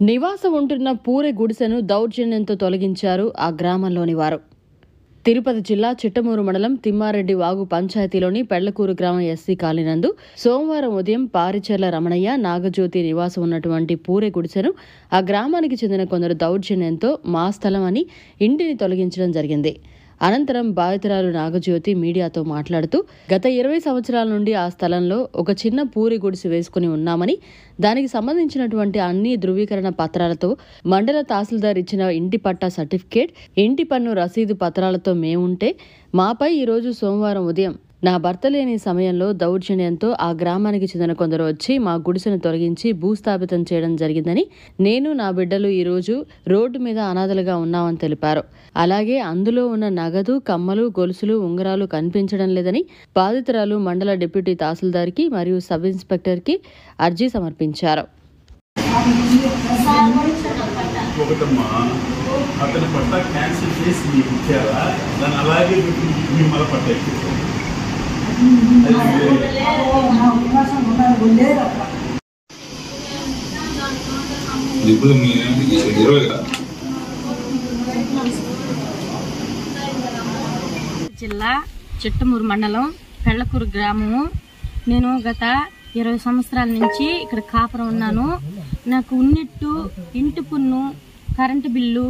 నివాసం ఉంటున్న పూరె గుడిసెను దౌర్జన్యంతో తొలగించారు ఆ గ్రామంలోని వారు. తిరుపతి జిల్లా చిట్టమూరు మండలం తిమ్మారెడ్డి వాగు పంచాయతీలోని పెళ్లకూరు గ్రామం ఎస్సీ కాలనీ నందు సోమవారం ఉదయం పారిచెర్ల రమణయ్య నాగజ్యోతి నివాసం ఉన్నటువంటి పూరె గుడిసెను ఆ గ్రామానికి చెందిన కొందరు దౌర్జన్యంతో మా స్థలం అని ఇంటిని తొలగించడం జరిగింది. అనంతరం బాధితురాలు నాగజ్యోతి మీడియాతో మాట్లాడుతూ గత 20 సంవత్సరాల నుండి ఆ స్థలంలో ఒక చిన్న పూరి గుడిసె వేసుకుని ఉన్నామని, దానికి సంబంధించినటువంటి అన్ని ధృవీకరణ పత్రాలతో మండల తహసీల్దార్ ఇచ్చిన ఇంటి పట్టా సర్టిఫికేట్, ఇంటి పన్ను రసీదు పత్రాలతో మేముంటే మాపై ఈరోజు సోమవారం ఉదయం నా భర్త లేని సమయంలో దౌర్జన్యంతో ఆ గ్రామానికి చెందిన కొందరు వచ్చి మా గుడిసెను తొలగించి భూస్థాపితం చేయడం జరిగిందని, నేను నా బిడ్డలు ఈరోజు రోడ్డు మీద అనాథలుగా ఉన్నామని తెలిపారు. అలాగే అందులో ఉన్న నగదు, కమ్మలు, గొలుసులు, ఉంగరాలు కనిపించడం లేదని బాధితురాలు మండల డిప్యూటీ తహసీల్దార్కి మరియు సబ్ ఇన్స్పెక్టర్కి అర్జీ సమర్పించారు. జిల్లా చిట్టమూరు మండలం పెళ్లకూరు గ్రామము. నేను గత 20 సంవత్సరాల నుంచి ఇక్కడ కాపురం ఉన్నాను. నాకు ఉన్నట్టు ఇంటి పన్ను, కరెంటు బిల్లు,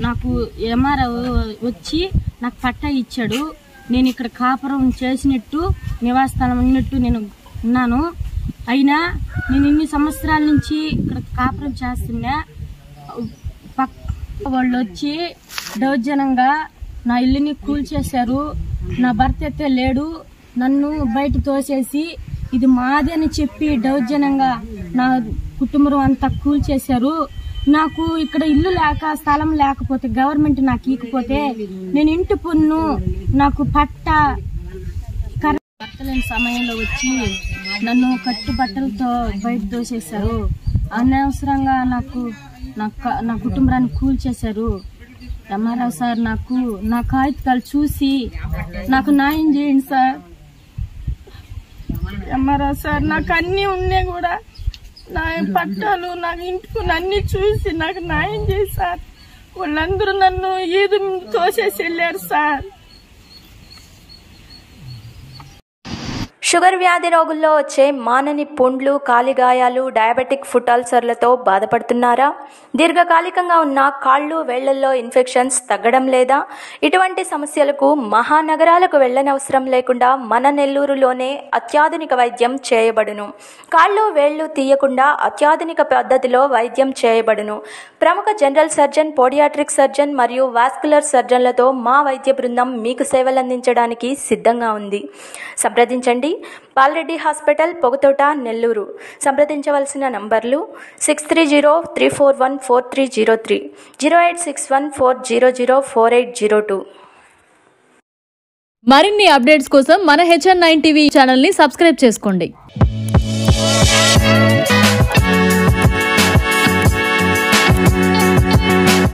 నాకు ఎంఆర్ఓ వచ్చి నాకు పట్టా ఇచ్చాడు. నేను ఇక్కడ కాపురం చేసినట్టు, నివాస స్థలం ఉన్నట్టు నేను ఉన్నాను. అయినా నేను ఇన్ని సంవత్సరాల నుంచి ఇక్కడ కాపురం చేస్తున్నా. వాళ్ళు వచ్చి దౌర్జన్యంగా నా ఇల్లుని కూల్చేశారు. నా భర్త అయితే లేడు, నన్ను బయట తోసేసి ఇది మాది అని చెప్పి దౌర్జన్యంగా నా కుటుంబం అంతా కూల్చేశారు. నాకు ఇక్కడ ఇల్లు లేక, స్థలం లేకపోతే, గవర్నమెంట్ నాకు ఇకపోతే నేను ఇంటి పన్ను, నాకు పట్ట భర్తలేని సమయంలో వచ్చి నన్ను కట్టుబట్టలతో బయట తోసేశారు. అనవసరంగా నా కుటుంబాన్ని కూల్చేశారు. ఎంఆర్ఓ సార్ నాకు నా కాగితాలు చూసి నాకు న్యాయం చేయండి సార్. ఎంఆర్ఓ సార్ నాకు అన్నీ ఉన్నాయి కూడా, నా పట్టాలు, నాకు ఇంటికి అన్ని చూసి నాకు న్యాయం చేయి సార్. వాళ్ళందరూ నన్ను ఈదు తోసేసి వెళ్ళారు సార్. షుగర్ వ్యాధి రోగుల్లో వచ్చే మానని పుండ్లు, కాలిగాయాలు, డయాబెటిక్ ఫుట్ అల్సర్లతో బాధపడుతున్నారా? దీర్ఘకాలికంగా ఉన్న కాళ్ళు, వేళ్లల్లో ఇన్ఫెక్షన్స్ తగ్గడం లేదా? ఇటువంటి సమస్యలకు మహానగరాలకు వెళ్లనవసరం లేకుండా మన నెల్లూరులోనే అత్యాధునిక వైద్యం చేయబడును. కాళ్ళు, వేళ్లు తీయకుండా అత్యాధునిక పద్ధతిలో వైద్యం చేయబడును. ప్రముఖ జనరల్ సర్జన్, పోడియాట్రిక్ సర్జన్ మరియు వాస్కులర్ సర్జన్లతో మా వైద్య బృందం మీకు సేవలందించడానికి సిద్ధంగా ఉంది. సంప్రదించండి. బాలరెడ్డి హాస్పిటల్, పొగతోట, నెల్లూరు. సంప్రదించవలసిన నంబర్లు 6303414303, 08614004802. మరిన్ని అప్డేట్స్ కోసం మన HN9 టీవీ ఛానల్ని సబ్స్క్రైబ్ చేసుకోండి.